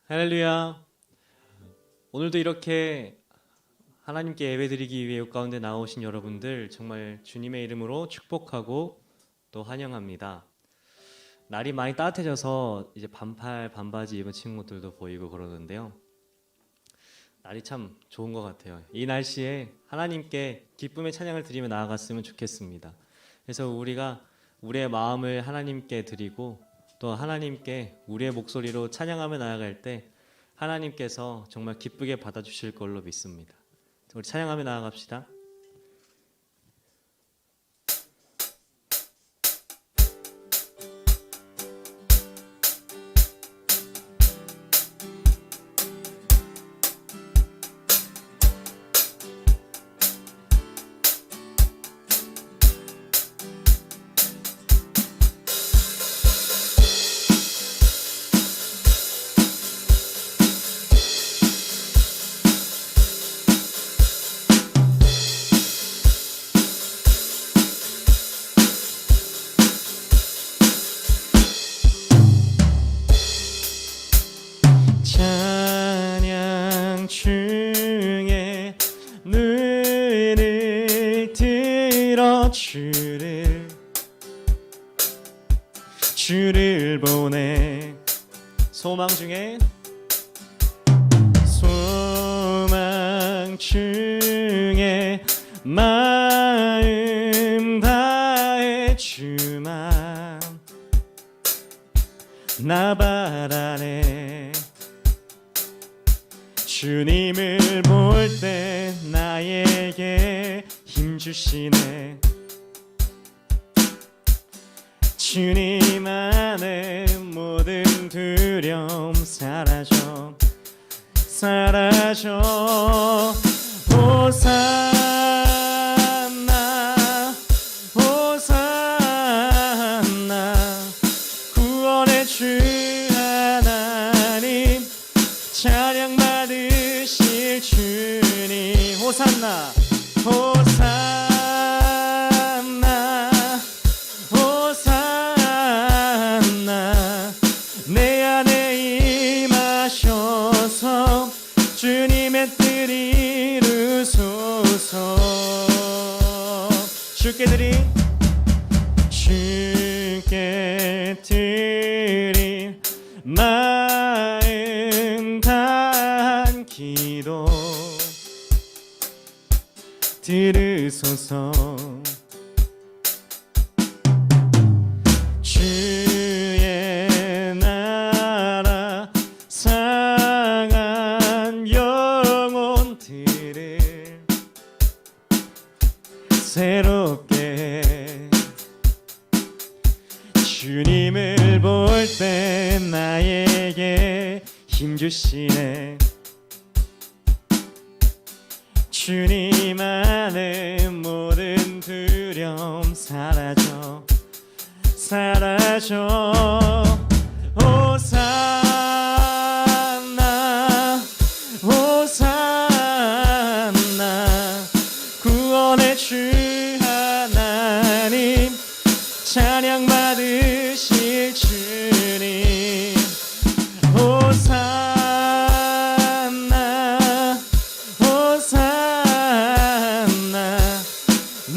할렐루야. 오늘도 이렇게 하나님께 예배드리기 위해 이 가운데 나오신 여러분들 정말 주님의 이름으로 축복하고 또 환영합니다. 날이 많이 따뜻해져서 이제 반팔 반바지 입은 친구들도 보이고 그러는데요. 날이 참 좋은 것 같아요. 이 날씨에 하나님께 기쁨의 찬양을 드리며 나아갔으면 좋겠습니다. 그래서 우리가 우리의 마음을 하나님께 드리고 또 하나님께 우리의 목소리로 찬양하며 나아갈 때 하나님께서 정말 기쁘게 받아주실 걸로 믿습니다. 우리 찬양하며 나아갑시다. 찬양 중에 눈을 들어 주를 보내 소망 중에 마음 다해 주만 나바라네. 주님을 볼 때 나에게 힘 주시네. 주님 안에 모든 두려움 사라져 호산나 호산나 구원의 주 하나님 찬양 받으실 주님 호산나 호산나 호산나 내 안에 임하셔서 주님의 뜻 이루소서. 주께 드린 마음 다한 기도 들으소서. 주의 나라 상한 영혼들을 새롭게 주님을 볼 때 나에게 힘 주시네. 주님 안에 모든 두려움 사라져 호산나 호산나 구원의 주 하나님 찬양 받으실 주님 호산나 호산나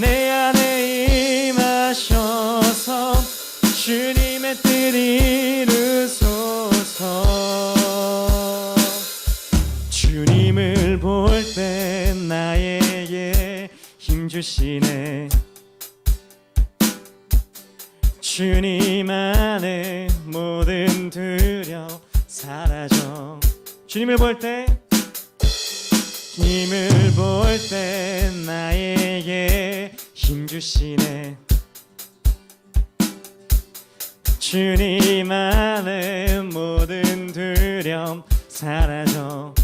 내 안에 임하셔서 주님의 뜻 이루소서. 주님을 볼 때 나에게 힘 주시네. 주님 안에 모든 두려움 사라져. 주님을 볼 때 나에게 힘 주시네. 주님 안에 모든 두려움 사라져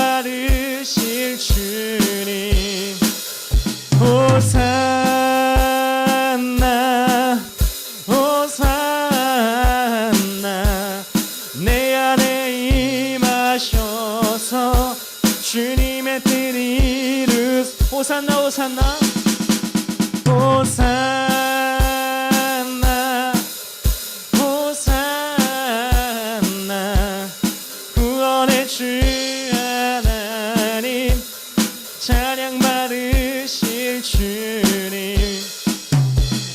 바르실 주님 호산나 호산나 내 안에 임하셔서 주님의 뜻 이루소 호산나 호산나 호산나 호산나 구원의 주 하나님 찬양 받으실 주님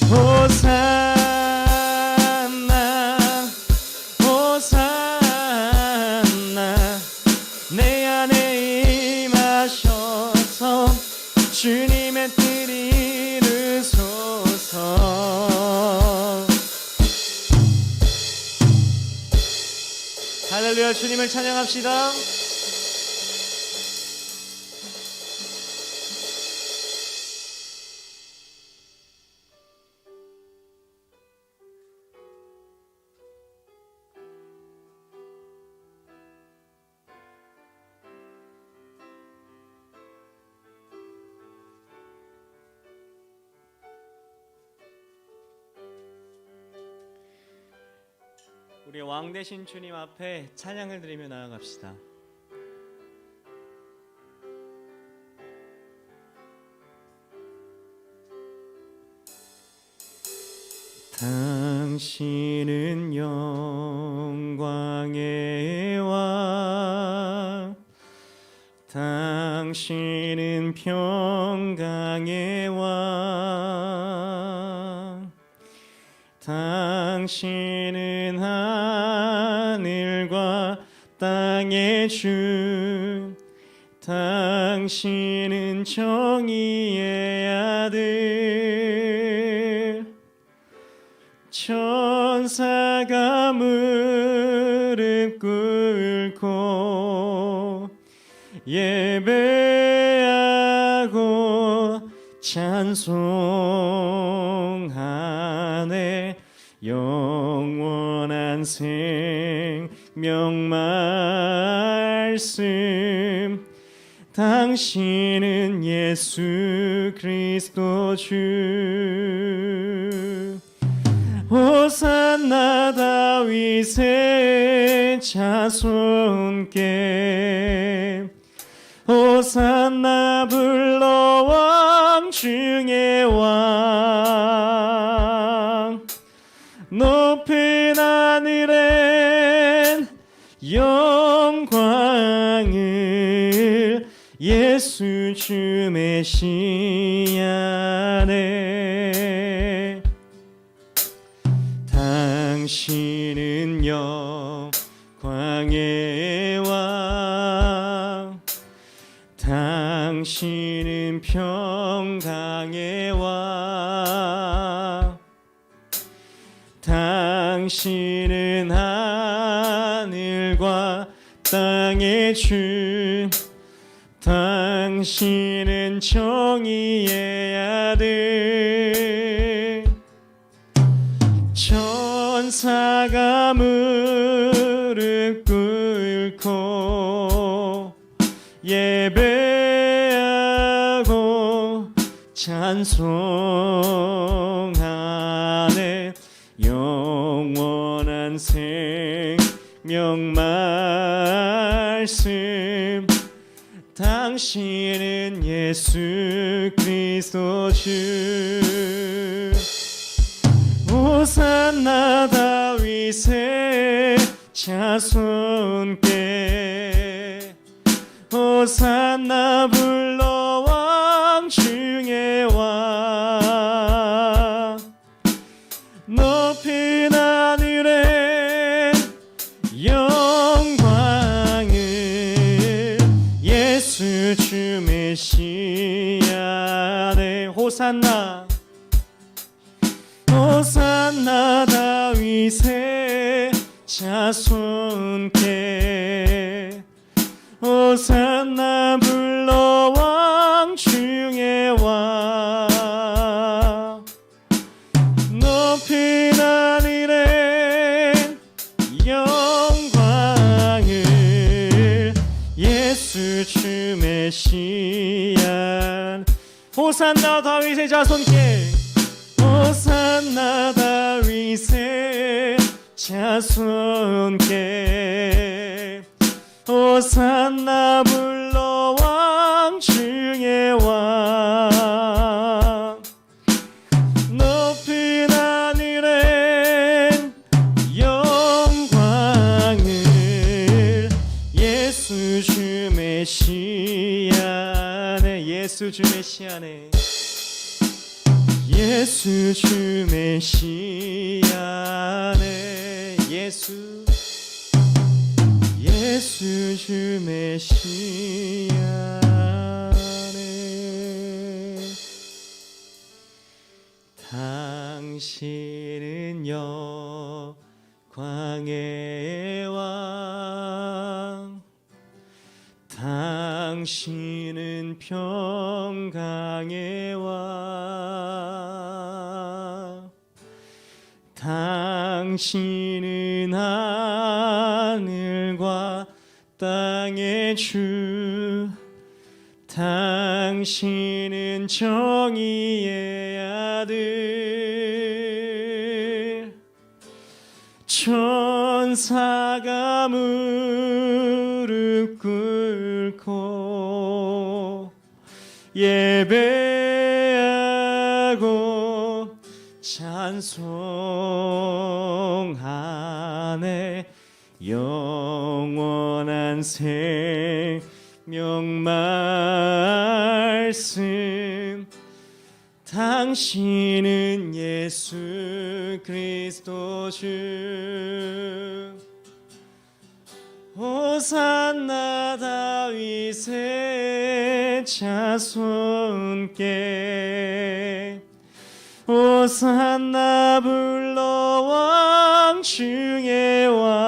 호산나 호산나 내 안에 임하셔서 주님의 뜻 이루소서. 할렐루야. 주님을 찬양합시다. 우리 왕 되신 주님 앞에 찬양을 드리며 나아갑시다. 당신은 영광의 왕, 당신은 평강의 왕, 당신은 하늘과 땅의 주, 당신은 정의의 아들. 천사가 무릎 꿇고 예배하고 찬송하네. 영원한 생명 말씀, 당신은 예수 그리스도 주. 호산나 다윗의 자손께, 호산나 불러 왕 중의 왕. 높은 하늘엔 영광을 예수 주 메시아네. 당신은 영광의 왕, 당신은 평강의 왕, 당신은 하늘과 땅의 주, 당신은 정의의 아들. 천사가 무릎 꿇고 예배하고 찬송하네. 영원한 생명 말씀, 당신은 예수 그리스도 주. 호산나 다윗의 자손께, 호산나 불러 왕 중의 왕. 높은 하늘엔 영광을 예수 주 메시아네. 호산나 호산나 다윗의 자손께, 호산나 불러 왕 중의 왕. 높은 하늘엔 영광을 예수 주 메시아. 호산나 다윗의 자손께, 호산나 다윗의 자손께, 호산나 불러 왕 중의 왕. 높은 하늘엔 영광을, 예수 주 메시아네, 예수 주 메시아네, 예수 주 메시아네, 예수 주 메시아네. 당신은 영광의 왕, 당신은 평강의 왕, 당신은 하늘과 땅의 주, 당신은 정의의 아들. 천사가 무릎 꿇고 예배하고 찬송하네. 영원한 생명 말씀, 당신은 예수 그리스도 주. 호산나 다윗의 자손께, 호산나 불러 왕 중의 왕.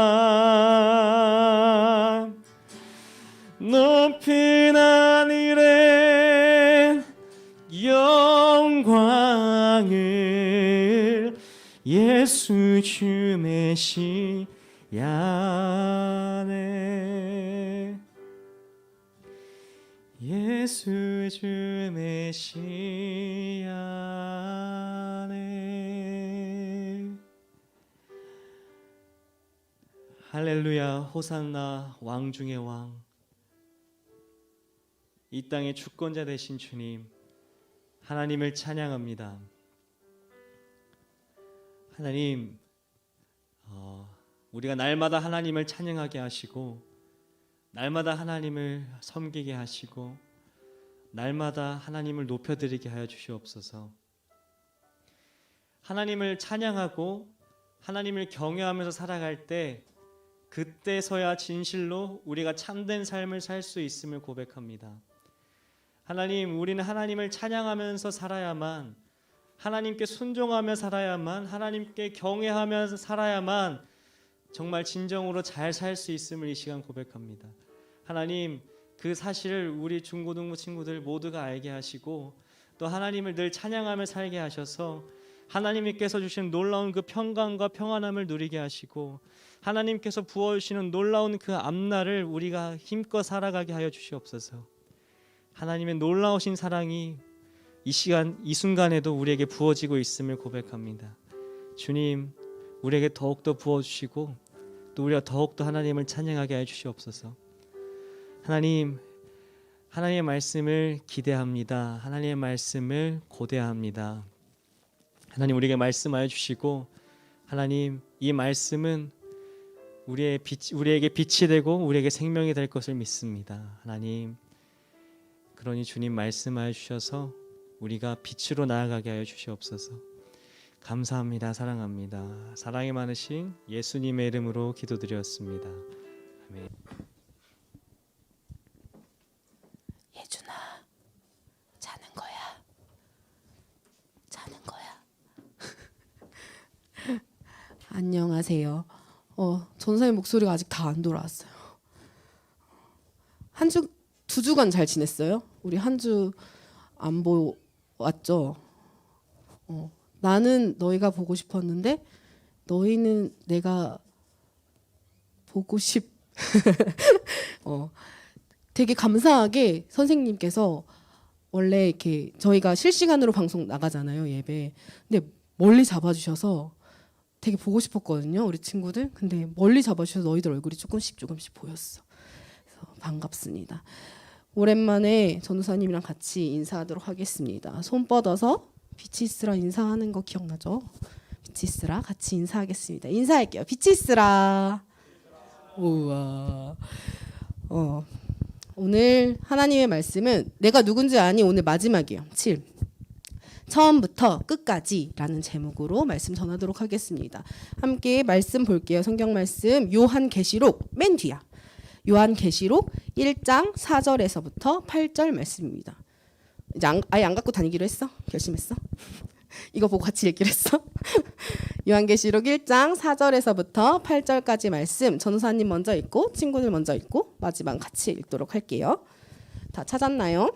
높은 하늘에 영광을, 예수 주 메시아네, 예수 주 메시아네. 할렐루야. 호산나 왕 중의 왕, 이 땅의 주권자 되신 주님, 하나님을 찬양합니다. 하나님, 우리가 날마다 하나님을 찬양하게 하시고, 날마다 하나님을 섬기게 하시고, 날마다 하나님을 높여드리게 하여 주시옵소서. 하나님을 찬양하고 하나님을 경외하면서 살아갈 때, 그때서야 진실로 우리가 참된 삶을 살 수 있음을 고백합니다. 하나님, 우리는 하나님을 찬양하면서 살아야만, 하나님께 순종하며 살아야만, 하나님께 경외하면서 살아야만 정말 진정으로 잘 살 수 있음을 이 시간 고백합니다. 하나님, 그 사실을 우리 중고등부 친구들 모두가 알게 하시고, 또 하나님을 늘 찬양하며 살게 하셔서 하나님께서 주신 놀라운 그 평강과 평안함을 누리게 하시고, 하나님께서 부어주시는 놀라운 그 앞날을 우리가 힘껏 살아가게 하여 주시옵소서. 하나님의 놀라우신 사랑이 이 시간 이 순간에도 우리에게 부어지고 있음을 고백합니다. 주님, 우리에게 더욱더 부어주시고, 또 우리가 더욱더 하나님을 찬양하게 하여 주시옵소서. 하나님, 하나님의 말씀을 기대합니다. 하나님의 말씀을 고대합니다. 하나님, 우리에게 말씀하여 주시고, 하나님, 이 말씀은 우리에게 빛이 되고 우리에게 생명이 될 것을 믿습니다. 하나님, 그러니 주님 말씀하여 주셔서 우리가 빛으로 나아가게 하여 주시옵소서. 감사합니다. 사랑합니다. 사랑이 많으신 예수님의 이름으로 기도드렸습니다. 아멘. 예준아, 자는 거야. 자는 거야. 안녕하세요. 전사의 목소리가 아직 다 안 돌아왔어요. 두 주간 잘 지냈어요? 우리 한 주 안 보았죠? 나는 너희가 보고 싶었는데 너희는 내가 보고 싶. 되게 감사하게 선생님께서 원래 이렇게 저희가 실시간으로 방송 나가잖아요, 예배. 근데 멀리 잡아주셔서 되게 보고 싶었거든요, 우리 친구들. 근데 멀리 잡아주셔서 너희들 얼굴이 조금씩 보였어. 그래서 반갑습니다. 오랜만에 전도사님이랑 같이 인사하도록 하겠습니다. 손 뻗어서 빛이 있으라 인사하는 거 기억나죠? 빛이 있으라 같이 인사하겠습니다. 인사할게요. 빛이 있으라. 우와. 오늘 하나님의 말씀은 내가 누군지 아니 오늘 마지막이에요. 7. 처음부터 끝까지라는 제목으로 말씀 전하도록 하겠습니다. 함께 말씀 볼게요. 성경 말씀 요한계시록 맨 뒤야. 요한계시록 1장 4절에서부터 8절 말씀입니다. 이제 아예 안 갖고 다니기로 했어? 결심했어? 이거 보고 같이 읽기로 했어? 요한계시록 1장 4절에서부터 8절까지 말씀 전도사님 먼저 읽고 친구들 먼저 읽고 마지막 같이 읽도록 할게요. 다 찾았나요?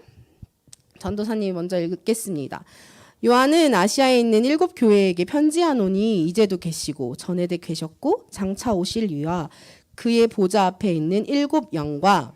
전도사님 먼저 읽겠습니다. 요한은 아시아에 있는 7 교회에게 편지하노니 이제도 계시고 전에도 계셨고 장차 오실 이와 그의 보좌 앞에 있는 7 영과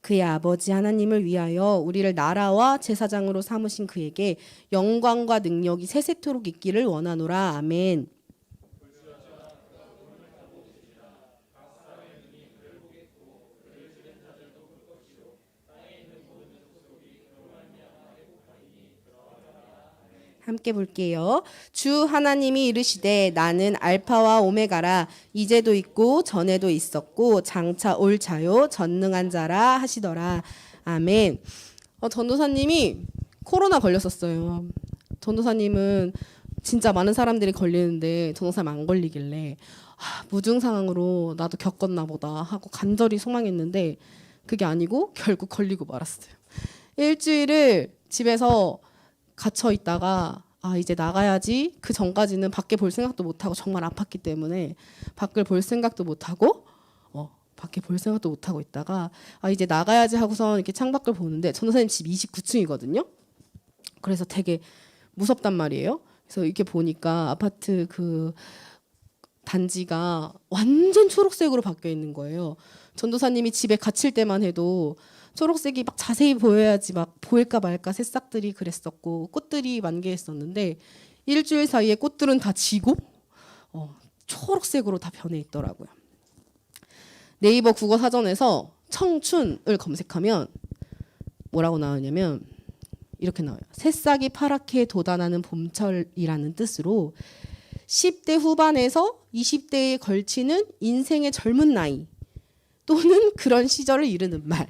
그의 아버지 하나님을 위하여 우리를 나라와 제사장으로 삼으신 그에게 영광과 능력이 세세토록 있기를 원하노라. 아멘. 함께 볼게요. 주 하나님이 이르시되 나는 알파와 오메가라. 이제도 있고 전에도 있었고 장차 올 자요 전능한 자라 하시더라. 아멘. 전도사님이 코로나 걸렸었어요. 전도사님은 진짜 많은 사람들이 걸리는데 전도사님 안 걸리길래 무증 상황으로 나도 겪었나 보다 하고 간절히 소망했는데 그게 아니고 결국 걸리고 말았어요. 일주일을 집에서 갇혀 있다가 이제 나가야지. 그 전까지는 밖에 볼 생각도 못 하고 정말 아팠기 때문에 밖을 볼 생각도 못 하고 밖에 볼 생각도 못 하고 있다가 이제 나가야지 하고서 이렇게 창밖을 보는데 전도사님 집 29층이거든요. 그래서 되게 무섭단 말이에요. 그래서 이렇게 보니까 아파트 그 단지가 완전 초록색으로 바뀌어 있는 거예요. 전도사님이 집에 갇힐 때만 해도 초록색이 막 자세히 보여야지 막 보일까 말까 새싹들이 그랬었고 꽃들이 만개했었는데 일주일 사이에 꽃들은 다 지고 초록색으로 다 변해 있더라고요. 네이버 국어 사전에서 청춘을 검색하면 뭐라고 나오냐면 이렇게 나와요. 새싹이 파랗게 돋아나는 봄철이라는 뜻으로 10대 후반에서 20대에 걸치는 인생의 젊은 나이 또는 그런 시절을 이르는 말.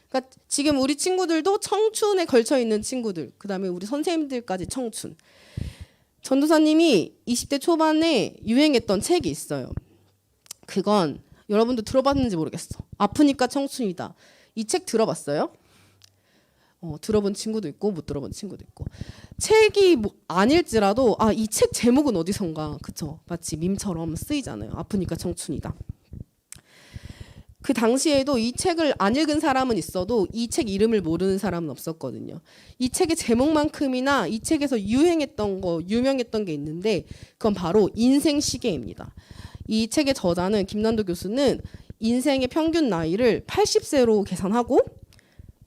그러니까 지금 우리 친구들도 청춘에 걸쳐 있는 친구들, 그다음에 우리 선생님들까지 청춘. 전도사님이 20대 초반에 유행했던 책이 있어요. 그건 여러분도 들어봤는지 모르겠어. 아프니까 청춘이다. 이 책 들어봤어요? 들어본 친구도 있고 못 들어본 친구도 있고. 책이 아닐지라도 이 책 제목은 어디선가 그쵸? 마치 밈처럼 쓰이잖아요. 아프니까 청춘이다. 그 당시에도 이 책을 안 읽은 사람은 있어도 이 책 이름을 모르는 사람은 없었거든요. 이 책의 제목만큼이나 이 책에서 유명했던 게 있는데 그건 바로 인생 시계입니다. 이 책의 저자는 김난도 교수는 인생의 평균 나이를 80세로 계산하고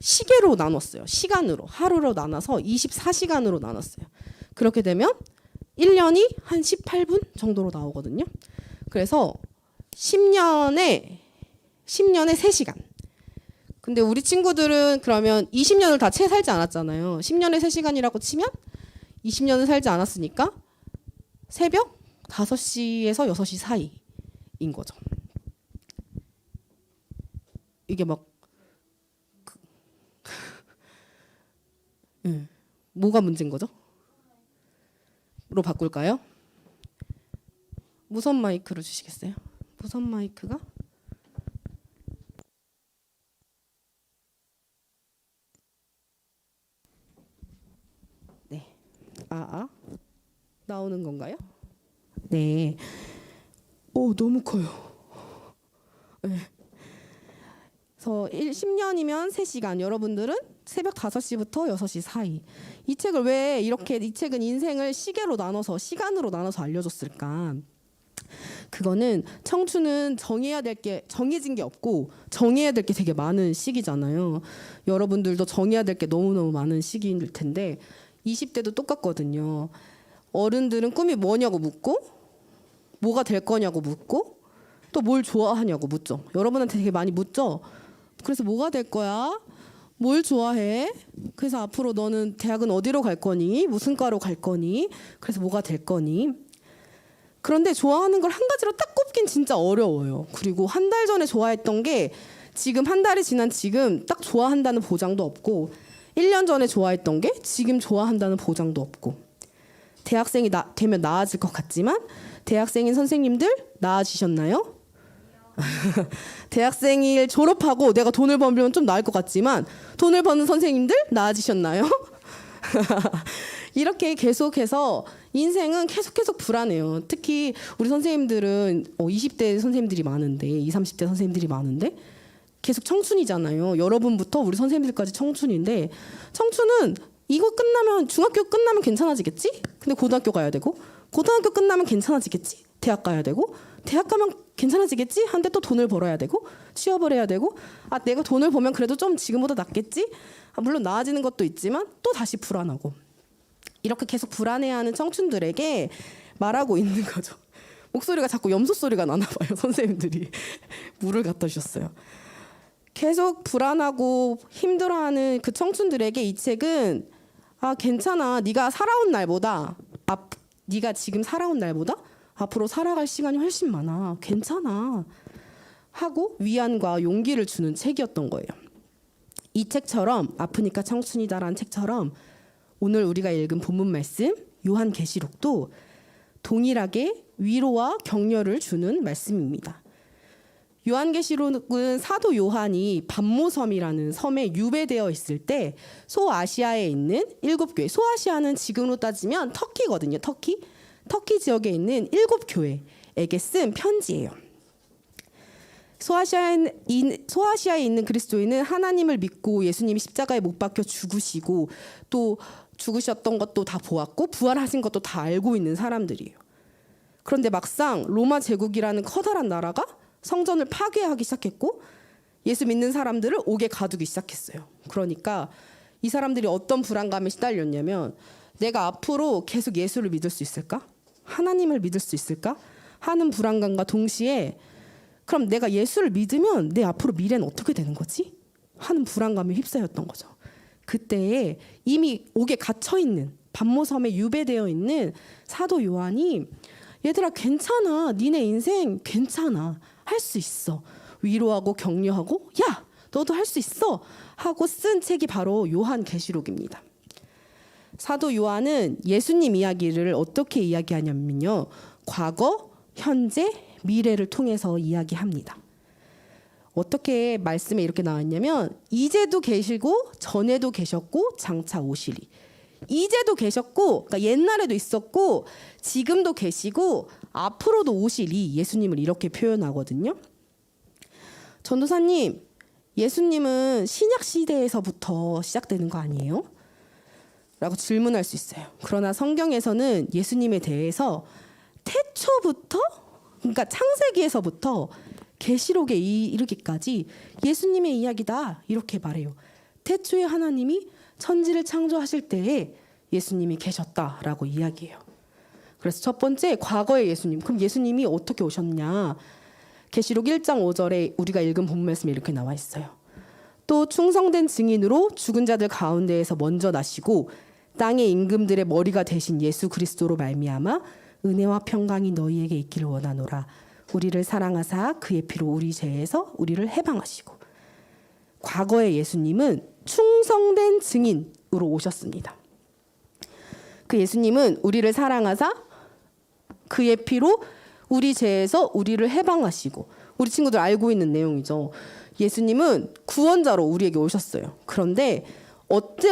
시계로 나눴어요. 시간으로 하루로 나눠서 24시간으로 나눴어요. 그렇게 되면 1년이 한 18분 정도로 나오거든요. 그래서 10년에 3시간. 근데 우리 친구들은 그러면 20년을 다 채 살지 않았잖아요. 10년에 3시간이라고 치면 20년을 살지 않았으니까 새벽 5시에서 6시 사이인 거죠. 이게 막 뭐가 문제인 거죠? 로 바꿀까요? 무선 마이크로 주시겠어요? 무선 마이크가 네. 나오는 건가요? 네. 오, 너무 커요. 네. 그래서 10년이면 3시간, 여러분들은 새벽 5시부터 6시 사이. 이 책을 왜 이렇게, 이 책은 인생을 시계로 나눠서, 시간으로 나눠서 알려줬을까? 그거는 청춘은 정해진 게 없고 정해야 될 게 되게 많은 시기잖아요. 여러분들도 정해야 될 게 너무너무 많은 시기일 텐데 20대도 똑같거든요. 어른들은 꿈이 뭐냐고 묻고 뭐가 될 거냐고 묻고 또 뭘 좋아하냐고 묻죠. 여러분한테 되게 많이 묻죠. 그래서 뭐가 될 거야? 뭘 좋아해? 그래서 앞으로 너는 대학은 어디로 갈 거니? 무슨 과로 갈 거니? 그래서 뭐가 될 거니? 그런데 좋아하는 걸 한 가지로 딱 꼽긴 진짜 어려워요. 그리고 한 달 전에 좋아했던 게 지금 한 달이 지난 지금 딱 좋아한다는 보장도 없고 1년 전에 좋아했던 게 지금 좋아한다는 보장도 없고 대학생이 되면 나아질 것 같지만 대학생인 선생님들 나아지셨나요? 대학생일 졸업하고 내가 돈을 벌면 좀 나을 것 같지만 돈을 버는 선생님들 나아지셨나요? 이렇게 계속해서 인생은 계속 불안해요. 특히 우리 선생님들은 20대 선생님들이 많은데 20, 30대 선생님들이 많은데 계속 청춘이잖아요. 여러분부터 우리 선생님들까지 청춘인데 청춘은 이거 끝나면 중학교 끝나면 괜찮아지겠지? 근데 고등학교 가야 되고 고등학교 끝나면 괜찮아지겠지? 대학 가야 되고 대학 가면 괜찮아지겠지? 한데 또 돈을 벌어야 되고 취업을 해야 되고 내가 돈을 벌면 그래도 좀 지금보다 낫겠지? 물론 나아지는 것도 있지만 또 다시 불안하고 이렇게 계속 불안해하는 청춘들에게 말하고 있는 거죠. 목소리가 자꾸 염소 소리가 나나 봐요. 선생님들이 물을 갖다 주셨어요. 계속 불안하고 힘들어하는 그 청춘들에게 이 책은 괜찮아. 네가 지금 살아온 날보다 앞으로 살아갈 시간이 훨씬 많아. 괜찮아. 하고 위안과 용기를 주는 책이었던 거예요. 이 책처럼 아프니까 청춘이다라는 책처럼 오늘 우리가 읽은 본문 말씀 요한계시록도 동일하게 위로와 격려를 주는 말씀입니다. 요한계시록은 사도 요한이 반모섬이라는 섬에 유배되어 있을 때 소아시아에 있는 7교회, 소아시아는 지금으로 따지면 터키거든요. 터키 지역에 있는 7교회에게 쓴 편지예요. 소아시아에 있는 그리스도인은 하나님을 믿고 예수님이 십자가에 못 박혀 죽으시고 또 죽으셨던 것도 다 보았고 부활하신 것도 다 알고 있는 사람들이에요. 그런데 막상 로마 제국이라는 커다란 나라가 성전을 파괴하기 시작했고 예수 믿는 사람들을 옥에 가두기 시작했어요. 그러니까 이 사람들이 어떤 불안감에 시달렸냐면 내가 앞으로 계속 예수를 믿을 수 있을까? 하나님을 믿을 수 있을까? 하는 불안감과 동시에 그럼 내가 예수를 믿으면 내 앞으로 미래는 어떻게 되는 거지? 하는 불안감에 휩싸였던 거죠. 그때에 이미 옥에 갇혀있는 반모섬에 유배되어 있는 사도 요한이 얘들아 괜찮아. 니네 인생 괜찮아. 할 수 있어. 위로하고 격려하고 야 너도 할 수 있어. 하고 쓴 책이 바로 요한계시록입니다. 사도 요한은 예수님 이야기를 어떻게 이야기하냐면요. 과거, 현재, 미래를 통해서 이야기합니다. 어떻게 말씀에 이렇게 나왔냐면 이제도 계시고 전에도 계셨고 장차 오시리. 이제도 계셨고 그러니까 옛날에도 있었고 지금도 계시고 앞으로도 오시리. 예수님을 이렇게 표현하거든요. 전도사님, 예수님은 신약 시대에서부터 시작되는 거 아니에요? 라고 질문할 수 있어요. 그러나 성경에서는 예수님에 대해서 태초부터 그러니까 창세기에서부터 계시록에 이르기까지 예수님의 이야기다 이렇게 말해요. 태초에 하나님이 천지를 창조하실 때에 예수님이 계셨다라고 이야기해요. 그래서 첫 번째 과거의 예수님. 그럼 예수님이 어떻게 오셨냐? 계시록 1장 5절에 우리가 읽은 본문 말씀에 이렇게 나와 있어요. 또 충성된 증인으로 죽은 자들 가운데에서 먼저 나시고 땅의 임금들의 머리가 되신 예수 그리스도로 말미암아 은혜와 평강이 너희에게 있기를 원하노라. 우리를 사랑하사 그의 피로 우리 죄에서 우리를 해방하시고. 과거의 예수님은 충성된 증인으로 오셨습니다. 그 예수님은 우리를 사랑하사 그의 피로 우리 죄에서 우리를 해방하시고. 우리 친구들 알고 있는 내용이죠. 예수님은 구원자로 우리에게 오셨어요. 그런데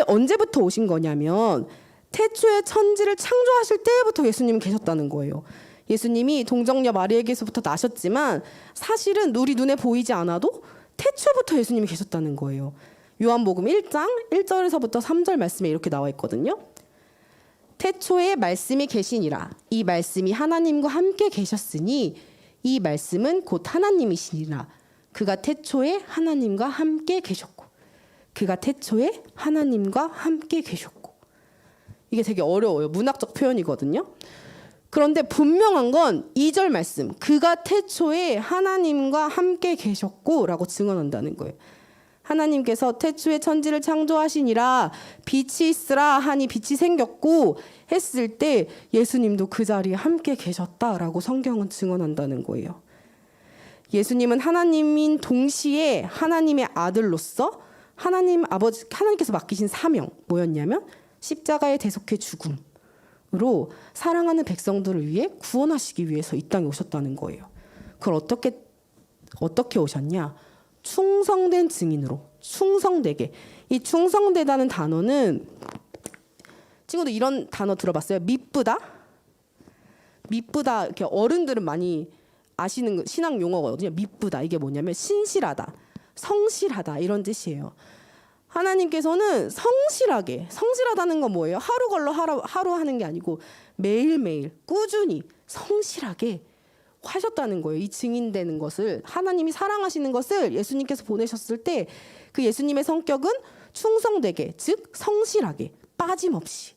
언제부터 오신 거냐면 태초에 천지를 창조하실 때부터 예수님은 계셨다는 거예요. 예수님이 동정녀 마리아에게서부터 나셨지만 사실은 우리 눈에 보이지 않아도 태초부터 예수님이 계셨다는 거예요. 요한복음 1장 1절에서부터 3절 말씀에 이렇게 나와 있거든요. 태초에 말씀이 계시니라. 이 말씀이 하나님과 함께 계셨으니 이 말씀은 곧 하나님이시니라. 그가 태초에 하나님과 함께 계셨고 그가 태초에 하나님과 함께 계셨고. 이게 되게 어려워요. 문학적 표현이거든요. 그런데 분명한 건 2절 말씀, 그가 태초에 하나님과 함께 계셨고 라고 증언한다는 거예요. 하나님께서 태초에 천지를 창조하시니라 빛이 있으라 하니 빛이 생겼고 했을 때 예수님도 그 자리에 함께 계셨다라고 성경은 증언한다는 거예요. 예수님은 하나님인 동시에 하나님의 아들로서 하나님께서 맡기신 사명 뭐였냐면 십자가의 대속의 죽음으로 사랑하는 백성들을 위해 구원하시기 위해서 이 땅에 오셨다는 거예요. 그걸 어떻게 오셨냐? 충성된 증인으로, 충성되게. 이 충성되다는 단어는 친구들 이런 단어 들어봤어요? 미쁘다? 미쁘다. 이렇게 어른들은 많이 아시는 신앙 용어거든요. 미쁘다. 이게 뭐냐면 신실하다, 성실하다 이런 뜻이에요. 하나님께서는 성실하다는 건 뭐예요? 하루 걸러 하루 하는 게 아니고 매일매일 꾸준히 성실하게 하셨다는 거예요. 이 증인되는 것을, 하나님이 사랑하시는 것을 예수님께서 보내셨을 때 그 예수님의 성격은 충성되게, 즉 성실하게, 빠짐없이.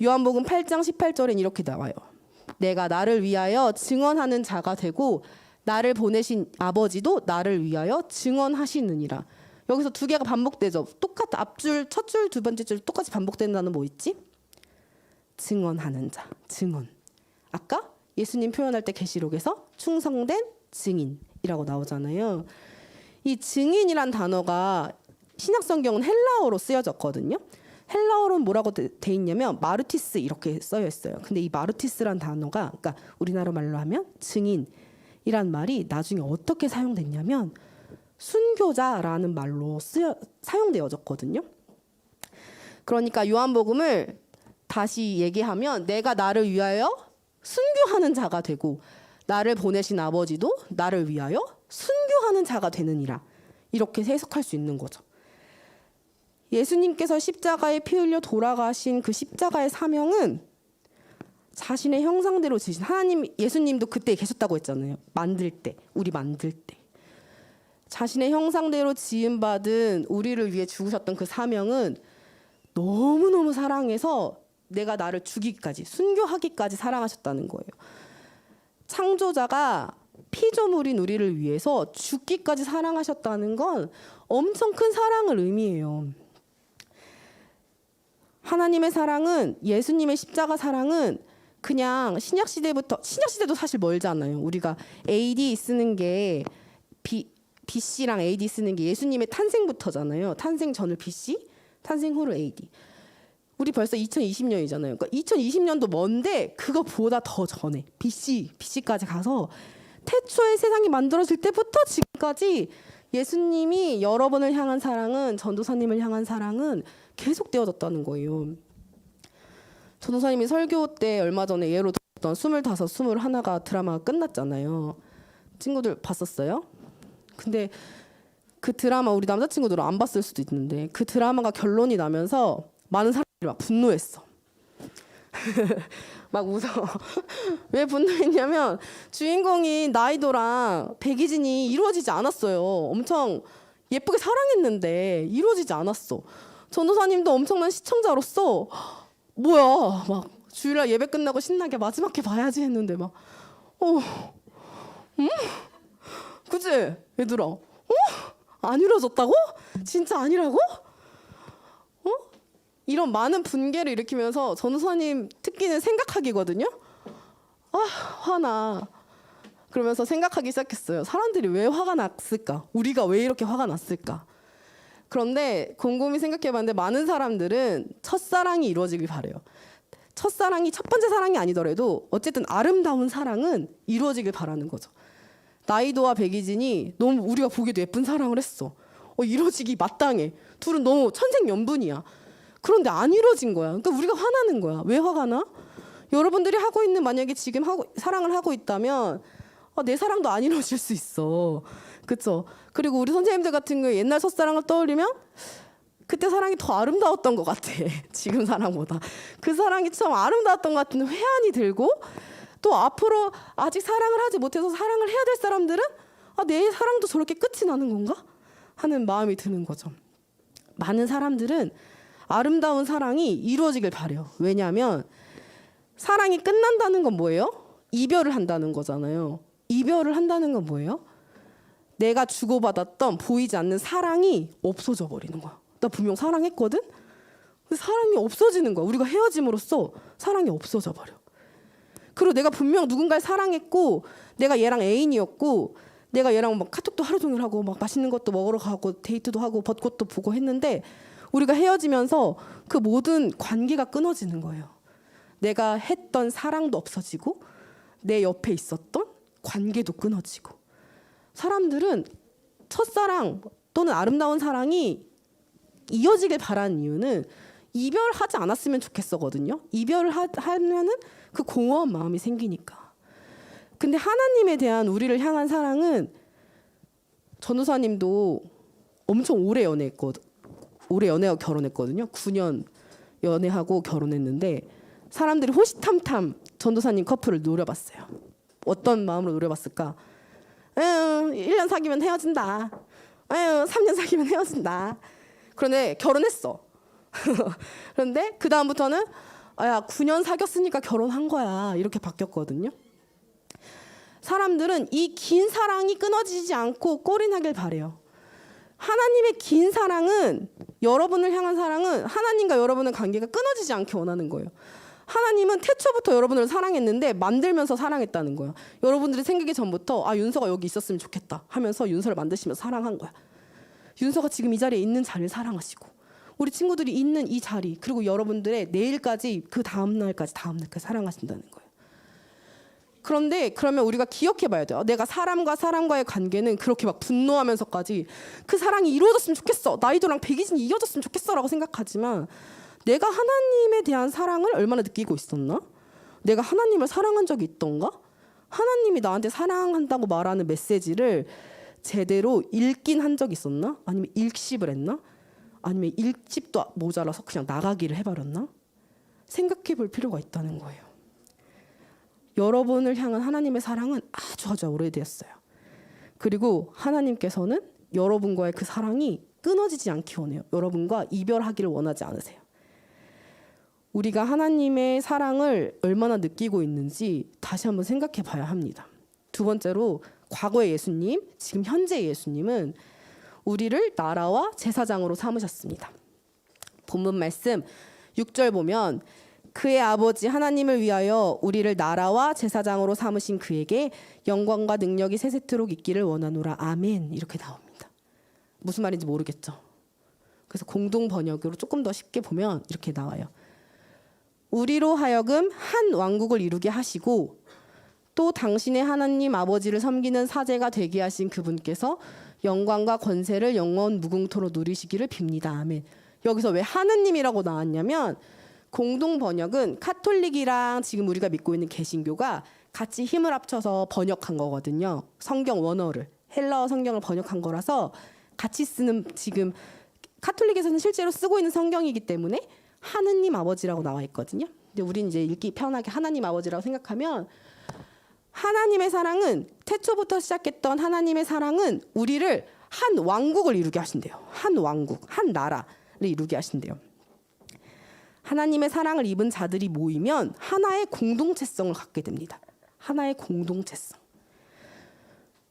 요한복음 8장 18절엔 이렇게 나와요. 내가 나를 위하여 증언하는 자가 되고 나를 보내신 아버지도 나를 위하여 증언하시느니라. 여기서 두 개가 반복되죠. 똑같아. 앞줄, 첫 줄, 두 번째 줄 똑같이 반복되는 단어 뭐 있지? 증언하는 자, 증언. 아까 예수님 표현할 때 계시록에서 충성된 증인이라고 나오잖아요. 이 증인이란 단어가 신약 성경은 헬라어로 쓰여졌거든요. 헬라어로는 뭐라고 돼 있냐면 마르티스 이렇게 쓰여 있어요. 근데 이 마르티스란 단어가, 그러니까 우리나라 말로 하면 증인이란 말이 나중에 어떻게 사용됐냐면 순교자라는 말로 사용되어졌거든요. 그러니까 요한복음을 다시 얘기하면 내가 나를 위하여 순교하는 자가 되고 나를 보내신 아버지도 나를 위하여 순교하는 자가 되느니라. 이렇게 해석할 수 있는 거죠. 예수님께서 십자가에 피 흘려 돌아가신 그 십자가의 사명은 자신의 형상대로 지으신 하나님, 예수님도 그때 계셨다고 했잖아요. 우리 만들 때. 자신의 형상대로 지음받은 우리를 위해 죽으셨던 그 사명은 너무너무 사랑해서 내가 나를 죽이기까지, 순교하기까지 사랑하셨다는 거예요. 창조자가 피조물인 우리를 위해서 죽기까지 사랑하셨다는 건 엄청 큰 사랑을 의미해요. 하나님의 사랑은, 예수님의 십자가 사랑은 그냥 신약시대도 사실 멀잖아요. 우리가 AD 쓰는 게 BC랑 AD 쓰는 게 예수님의 탄생부터잖아요. 탄생 전을 BC, 탄생 후를 AD. 우리 벌써 2020년이잖아요. 그러니까 2020년도 먼데 그거보다 더 전에 BC까지 가서 태초에 세상이 만들어질 때부터 지금까지 예수님이 여러분을 향한 사랑은, 전도사님을 향한 사랑은 계속되어졌다는 거예요. 전도사님이 설교 때 얼마 전에 예로 들었던 25, 21가 드라마가 끝났잖아요. 친구들 봤었어요? 근데 그 드라마 우리 남자친구들은 안 봤을 수도 있는데 그 드라마가 결론이 나면서 많은 사람들이 막 분노했어. 막 웃어. 왜 분노했냐면 주인공인 나이도랑 백이진이 이루어지지 않았어요. 엄청 예쁘게 사랑했는데 이루어지지 않았어. 전도사님도 엄청난 시청자로서 뭐야 막 주일날 예배 끝나고 신나게 마지막 회 봐야지 했는데 막 그치 얘들아 안 이루어졌다고? 진짜 아니라고? 이런 많은 분개를 일으키면서 전도사님 특기는 생각하기거든요. 화나. 그러면서 생각하기 시작했어요. 사람들이 왜 화가 났을까? 우리가 왜 이렇게 화가 났을까? 그런데 곰곰이 생각해봤는데 많은 사람들은 첫사랑이 이루어지길 바래요. 첫사랑이 첫 번째 사랑이 아니더라도 어쨌든 아름다운 사랑은 이루어지길 바라는 거죠. 나이도와 백이진이 너무 우리가 보기에도 예쁜 사랑을 했어. 이루어지기 마땅해. 둘은 너무 천생연분이야. 그런데 안 이루어진 거야. 그러니까 우리가 화나는 거야. 왜 화가 나? 여러분들이 하고 있는, 만약에 지금 사랑을 하고 있다면 내 사랑도 안 이루어질 수 있어. 그쵸? 그리고 우리 선생님들 같은 경우에 옛날 첫사랑을 떠올리면 그때 사랑이 더 아름다웠던 것 같아. 지금 사랑보다. 그 사랑이 참 아름다웠던 것 같은 회한이 들고, 또 앞으로 아직 사랑을 하지 못해서 사랑을 해야 될 사람들은 내 사랑도 저렇게 끝이 나는 건가? 하는 마음이 드는 거죠. 많은 사람들은 아름다운 사랑이 이루어지길 바래요. 왜냐하면 사랑이 끝난다는 건 뭐예요? 이별을 한다는 거잖아요. 이별을 한다는 건 뭐예요? 내가 주고받았던 보이지 않는 사랑이 없어져 버리는 거야. 나 분명 사랑했거든? 근데 사랑이 없어지는 거야. 우리가 헤어짐으로써 사랑이 없어져 버려. 그리고 내가 분명 누군가를 사랑했고, 내가 얘랑 애인이었고, 내가 얘랑 막 카톡도 하루 종일 하고 막 맛있는 것도 먹으러 가고 데이트도 하고 벚꽃도 보고 했는데, 우리가 헤어지면서 그 모든 관계가 끊어지는 거예요. 내가 했던 사랑도 없어지고 내 옆에 있었던 관계도 끊어지고. 사람들은 첫사랑 또는 아름다운 사랑이 이어지길 바라는 이유는 이별하지 않았으면 좋겠어거든요. 이별을 하면은 그 공허한 마음이 생기니까. 근데 하나님에 대한 우리를 향한 사랑은, 전도사님도 엄청 오래 연애하고 결혼했거든요. 9년 연애하고 결혼했는데 사람들이 호시탐탐 전도사님 커플을 노려봤어요. 어떤 마음으로 노려봤을까? 1년 사귀면 헤어진다. 3년 사귀면 헤어진다. 그런데 결혼했어. 그런데 그 다음부터는 9년 사귀었으니까 결혼한 거야. 이렇게 바뀌었거든요. 사람들은 이 긴 사랑이 끊어지지 않고 꼴이 나길 바래요. 하나님의 긴 사랑은, 여러분을 향한 사랑은 하나님과 여러분의 관계가 끊어지지 않게 원하는 거예요. 하나님은 태초부터 여러분을 사랑했는데 만들면서 사랑했다는 거예요. 여러분들이 생기기 전부터 윤서가 여기 있었으면 좋겠다 하면서 윤서를 만드시면서 사랑한 거야. 윤서가 지금 이 자리에 있는 자리를 사랑하시고, 우리 친구들이 있는 이 자리, 그리고 여러분들의 내일까지, 그 다음날까지 사랑하신다는 거예요. 그런데 그러면 우리가 기억해봐야 돼요. 내가 사람과의 관계는 그렇게 막 분노하면서까지 그 사랑이 이루어졌으면 좋겠어, 나이도랑 백이진이 이어졌으면 좋겠어 라고 생각하지만, 내가 하나님에 대한 사랑을 얼마나 느끼고 있었나? 내가 하나님을 사랑한 적이 있던가? 하나님이 나한테 사랑한다고 말하는 메시지를 제대로 읽긴 한 적이 있었나? 아니면 읽씹을 했나? 아니면 읽집도 모자라서 그냥 나가기를 해버렸나? 생각해 볼 필요가 있다는 거예요. 여러분을 향한 하나님의 사랑은 아주 오래되었어요. 그리고 하나님께서는 여러분과의 그 사랑이 끊어지지 않기 원해요. 여러분과 이별하기를 원하지 않으세요. 우리가 하나님의 사랑을 얼마나 느끼고 있는지 다시 한번 생각해 봐야 합니다. 두 번째로, 과거의 예수님, 지금 현재의 예수님은 우리를 나라와 제사장으로 삼으셨습니다. 본문 말씀 6절 보면, 그의 아버지 하나님을 위하여 우리를 나라와 제사장으로 삼으신 그에게 영광과 능력이 세세토록 있기를 원하노라. 아멘. 이렇게 나옵니다. 무슨 말인지 모르겠죠? 그래서 공동 번역으로 조금 더 쉽게 보면 이렇게 나와요. 우리로 하여금 한 왕국을 이루게 하시고, 또 당신의 하나님 아버지를 섬기는 사제가 되게 하신 그분께서 영광과 권세를 영원 무궁토로 누리시기를 빕니다. 아멘. 여기서 왜 하느님이라고 나왔냐면, 공동 번역은 카톨릭이랑 지금 우리가 믿고 있는 개신교가 같이 힘을 합쳐서 번역한 거거든요. 성경 원어를, 헬라어 성경을 번역한 거라서 같이 쓰는, 지금 카톨릭에서는 실제로 쓰고 있는 성경이기 때문에 하느님 아버지라고 나와 있거든요. 근데 우린 이제 읽기 편하게 하나님 아버지라고 생각하면, 하나님의 사랑은, 태초부터 시작했던 하나님의 사랑은 우리를 한 왕국을 이루게 하신대요. 한 왕국, 한 나라를 이루게 하신대요. 하나님의 사랑을 입은 자들이 모이면 하나의 공동체성을 갖게 됩니다. 하나의 공동체성.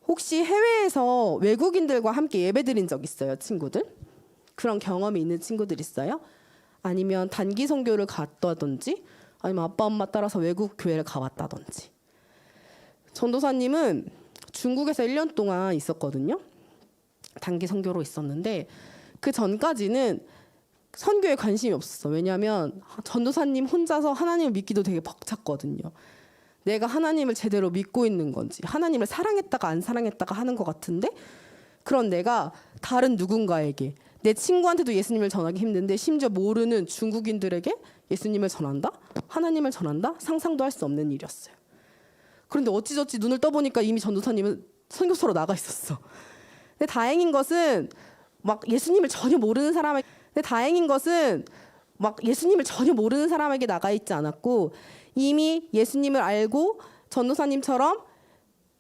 혹시 해외에서 외국인들과 함께 예배드린 적 있어요, 친구들? 그런 경험이 있는 친구들 있어요? 아니면 단기 선교를 갔다든지, 아니면 아빠 엄마 따라서 외국 교회를 가봤다든지. 전도사님은 중국에서 1년 동안 있었거든요. 단기 선교로 있었는데, 그 전까지는 선교에 관심이 없었어. 왜냐하면 전도사님 혼자서 하나님을 믿기도 되게 벅찼거든요. 내가 하나님을 제대로 믿고 있는 건지, 하나님을 사랑했다가 안 사랑했다가 하는 것 같은데, 그런 내가 다른 누군가에게, 내 친구한테도 예수님을 전하기 힘든데 심지어 모르는 중국인들에게 예수님을 전한다? 하나님을 전한다? 상상도 할 수 없는 일이었어요. 그런데 어찌저찌 눈을 떠보니까 이미 전도사님은 선교사로 나가 있었어. 근데 다행인 것은 막 예수님을 전혀 모르는 사람에게 나가 있지 않았고 이미 예수님을 알고 전도사님처럼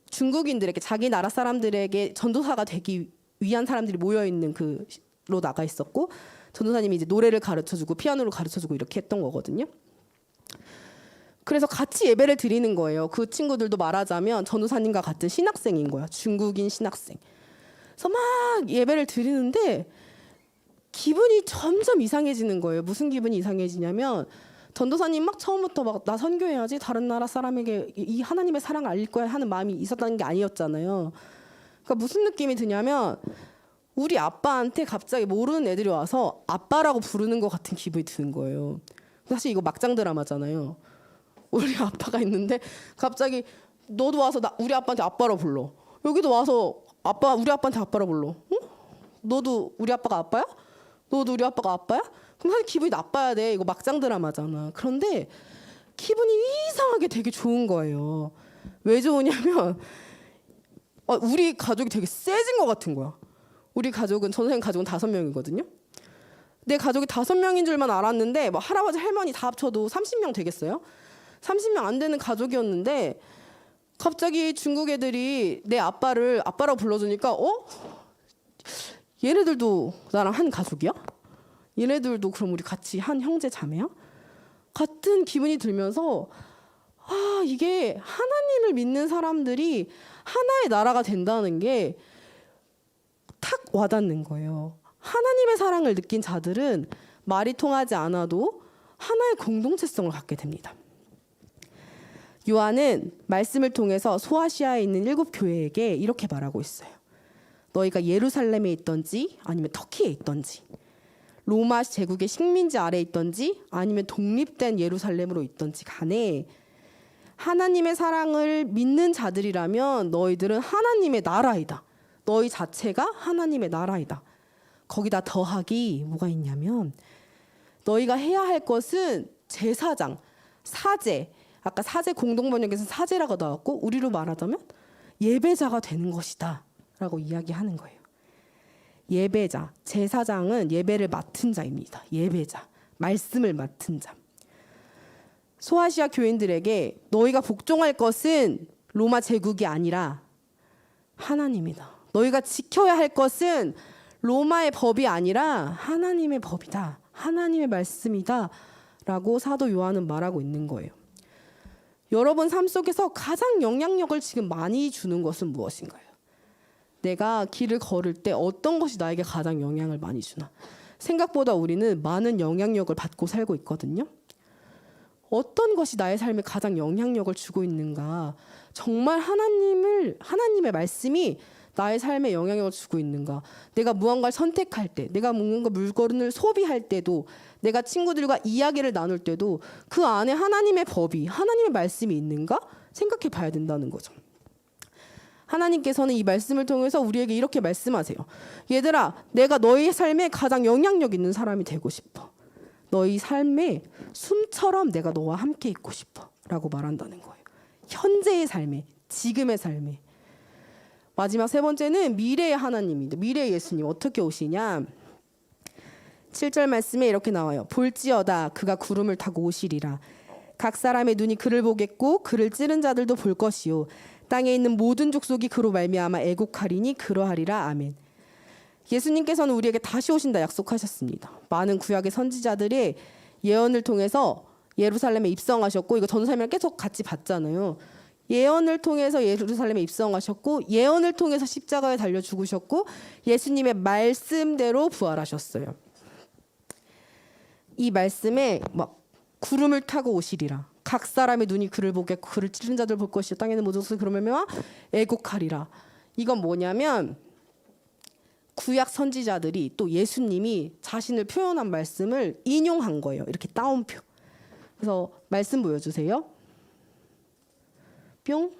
중국인들에게 자기 나라 사람들에게 전도사가 되기 위한 사람들이 모여 있는 그로 나가 있었고 전도사님이 이제 노래를 가르쳐주고 피아노를 가르쳐주고 이렇게 했던 거거든요. 그래서 같이 예배를 드리는 거예요. 그 친구들도 말하자면 전도사님과 같은 신학생인 거야. 중국인 신학생. 그래서 막 예배를 드리는데 기분이 점점 이상해지는 거예요. 무슨 기분이 이상해지냐면 전도사님 막 처음부터 막 나 선교해야지 다른 나라 사람에게 이 하나님의 사랑을 알릴 거야 하는 마음이 있었다는 게 아니었잖아요. 그러니까 무슨 느낌이 드냐면 우리 아빠한테 갑자기 모르는 애들이 와서 아빠라고 부르는 것 같은 기분이 드는 거예요. 사실 이거 막장 드라마잖아요. 우리 아빠가 있는데 갑자기 너도 와서 우리 아빠한테 아빠라고 불러. 여기도 와서 우리 아빠한테 아빠라고 불러. 응? 너도 우리 아빠가 아빠야? 너도 우리 아빠가 아빠야? 그럼 사실 기분이 나빠야 돼. 이거 막장 드라마잖아. 그런데 기분이 이상하게 되게 좋은 거예요. 왜 좋으냐면 우리 가족이 되게 세진 것 같은 거야. 우리 가족은 전도사님 가족은 5명이거든요. 내 가족이 5명인 줄만 알았는데 뭐 할아버지 할머니 다 합쳐도 30명 되겠어요? 30명 안 되는 가족이었는데 갑자기 중국 애들이 내 아빠를 아빠라고 불러주니까 얘네들도 나랑 한 가족이야? 얘네들도 그럼 우리 같이 한 형제 자매야? 같은 기분이 들면서 이게 하나님을 믿는 사람들이 하나의 나라가 된다는 게 탁 와닿는 거예요. 하나님의 사랑을 느낀 자들은 말이 통하지 않아도 하나의 공동체성을 갖게 됩니다. 요한은 말씀을 통해서 소아시아에 있는 7 교회에게 이렇게 말하고 있어요. 너희가 예루살렘에 있던지 아니면 터키에 있던지 로마 제국의 식민지 아래에 있던지 아니면 독립된 예루살렘으로 있던지 간에 하나님의 사랑을 믿는 자들이라면 너희들은 하나님의 나라이다. 너희 자체가 하나님의 나라이다. 거기다 더하기 뭐가 있냐면 너희가 해야 할 것은 제사장, 사제, 아까 사제 공동번역에서 사제라고 나왔고 우리로 말하자면 예배자가 되는 것이다 라고 이야기하는 거예요. 예배자, 제사장은 예배를 맡은 자입니다. 예배자, 말씀을 맡은 자. 소아시아 교인들에게 너희가 복종할 것은 로마 제국이 아니라 하나님이다. 너희가 지켜야 할 것은 로마의 법이 아니라 하나님의 법이다. 하나님의 말씀이다. 라고 사도 요한은 말하고 있는 거예요. 여러분 삶 속에서 가장 영향력을 지금 많이 주는 것은 무엇인가요? 내가 길을 걸을 때 어떤 것이 나에게 가장 영향을 많이 주나? 생각보다 우리는 많은 영향력을 받고 살고 있거든요. 어떤 것이 나의 삶에 가장 영향력을 주고 있는가? 정말 하나님의 말씀이 나의 삶에 영향력을 주고 있는가? 내가 무언가를 선택할 때, 내가 뭔가 물건을 소비할 때도, 내가 친구들과 이야기를 나눌 때도 그 안에 하나님의 법이, 하나님의 말씀이 있는가? 생각해 봐야 된다는 거죠. 하나님께서는 이 말씀을 통해서 우리에게 이렇게 말씀하세요. 얘들아, 내가 너희 삶에 가장 영향력 있는 사람이 되고 싶어. 너희 삶에 숨처럼 내가 너와 함께 있고 싶어. 라고 말한다는 거예요. 현재의 삶에, 지금의 삶에. 마지막 3번째는 미래의 하나님입니다. 미래의 예수님 어떻게 오시냐? 7절 말씀에 이렇게 나와요. 볼지어다 그가 구름을 타고 오시리라. 각 사람의 눈이 그를 보겠고 그를 찌른 자들도 볼 것이요. 땅에 있는 모든 족속이 그로 말미암아 애곡하리니 그러하리라. 아멘. 예수님께서는 우리에게 다시 오신다 약속하셨습니다. 많은 구약의 선지자들의 예언을 통해서 예루살렘에 입성하셨고, 이거 전도사님이랑 계속 같이 봤잖아요. 예언을 통해서 예루살렘에 입성하셨고, 예언을 통해서 십자가에 달려 죽으셨고, 예수님의 말씀대로 부활하셨어요. 이 말씀에 막 구름을 타고 오시리라. 각 사람의 눈이 그를 보겠고 그를 찌른 자들 볼 것이요. 땅에는 모든 것을 그러면 애곡하리라. 이건 뭐냐면 구약 선지자들이 또 예수님이 자신을 표현한 말씀을 인용한 거예요. 이렇게 따옴표. 그래서 말씀 보여주세요. 뿅.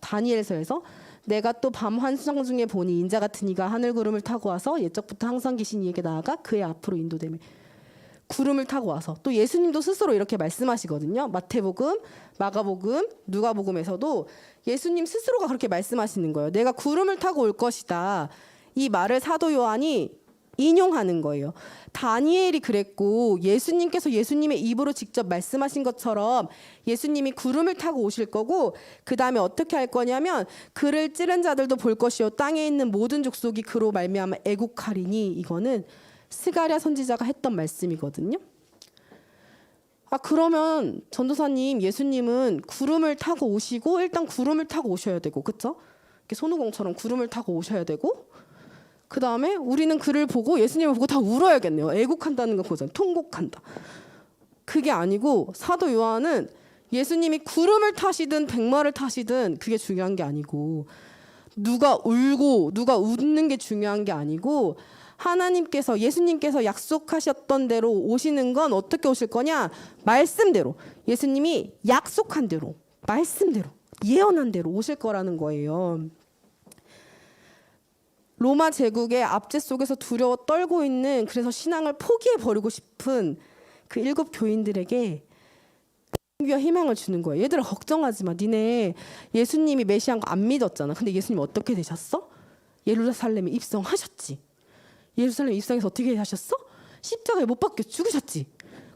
다니엘서에서 내가 또 밤 환상 중에 보니 인자 같은 이가 하늘 구름을 타고 와서 옛적부터 항상 계신 이에게 나아가 그의 앞으로 인도되며. 구름을 타고 와서 또 예수님도 스스로 이렇게 말씀하시거든요. 마태복음, 마가복음, 누가복음에서도 예수님 스스로가 그렇게 말씀하시는 거예요. 내가 구름을 타고 올 것이다. 이 말을 사도 요한이 인용하는 거예요. 다니엘이 그랬고 예수님께서 예수님의 입으로 직접 말씀하신 것처럼 예수님이 구름을 타고 오실 거고 그 다음에 어떻게 할 거냐면 그를 찌른 자들도 볼 것이요 땅에 있는 모든 족속이 그로 말미암아 애국하리니 이거는 스가랴 선지자가 했던 말씀이거든요. 그러면 전도사님 예수님은 구름을 타고 오시고 일단 구름을 타고 오셔야 되고 그쵸? 이렇게 손오공처럼 구름을 타고 오셔야 되고 그 다음에 우리는 그를 보고 예수님을 보고 다 울어야겠네요. 애국한다는 거 보잖아요. 통곡한다. 그게 아니고 사도 요한은 예수님이 구름을 타시든 백마를 타시든 그게 중요한 게 아니고 누가 울고 누가 웃는 게 중요한 게 아니고 하나님께서 예수님께서 약속하셨던 대로 오시는 건 어떻게 오실 거냐? 말씀대로 예수님이 약속한 대로 말씀대로 예언한 대로 오실 거라는 거예요. 로마 제국의 압제 속에서 두려워 떨고 있는 그래서 신앙을 포기해 버리고 싶은 그 7 교인들에게 용기와 희망을 주는 거예요. 얘들아 걱정하지 마. 니네 예수님이 메시아인 거 안 믿었잖아. 근데 예수님 어떻게 되셨어? 예루살렘에 입성하셨지. 예루살렘 입성해서 어떻게 하셨어? 십자가에 못 박혀 죽으셨지.